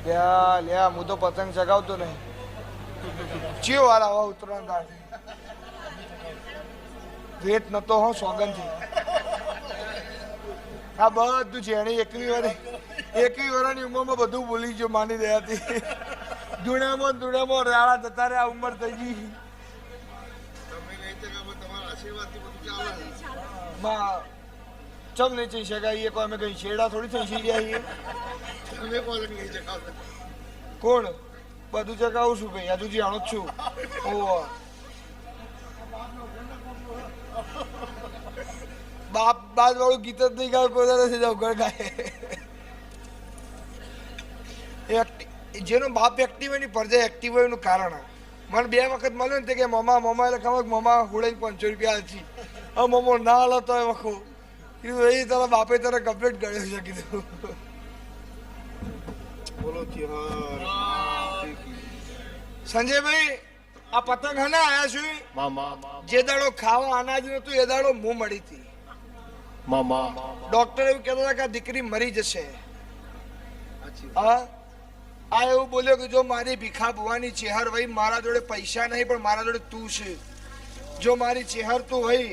લ્યા હું તો પતંગ ચગાવતો નહીં. ચિયો વાર આવા ઉતરાણ તારથી વેત નતો હો સોગંદથી. આ બધું છે એને 21 વર્ષની ઉંમરમાં બધું ભૂલી ગયો માની દયાથી. ધૂણામાં રાળા જતા રહ્યા ઉંમર થઈ ગઈ. ચમ નહીં થઈ શકાય કોઈ અમે કઈ છેડા થોડી થઈ શીખ્યા કોણ બધું ચગાવું છું ભાઈ હજુ જાણું જ છું. બાપ બાદ વાળું ગીત જ નહીં ગાય કોઈ નથી જાવ ઘર ગાય. જેનો બાપ એક્ટિવ હોય ની પરજા એક્ટિવ હોય એનું કારણ મને 2 વખત મળ્યો ને કે મમા એટલે ખબર મમા હુડાઈ 500 રૂપિયા છે. હવે મમો ના હાલો તો એ વખો કીધું એ તારા બાપે તારે કમ્પ્લીટ કર્યો છે કીધું. બોલો સંજયભાઈ આ પતંગ હને આયા છું જે દાડો ખાવા અનાજ નતું એ દાડો મું મળી હતી. ડોક્ટર એવું કહેતા હતા કે આ દીકરી મરી જશે. હા આ એવું બોલ્યો કે જો મારી ભીખા ભુવાની ચેહર વહી મારા જોડે પૈસા નહીં પણ મારા જોડે તું છે. જો મારી ચેહર તું વહી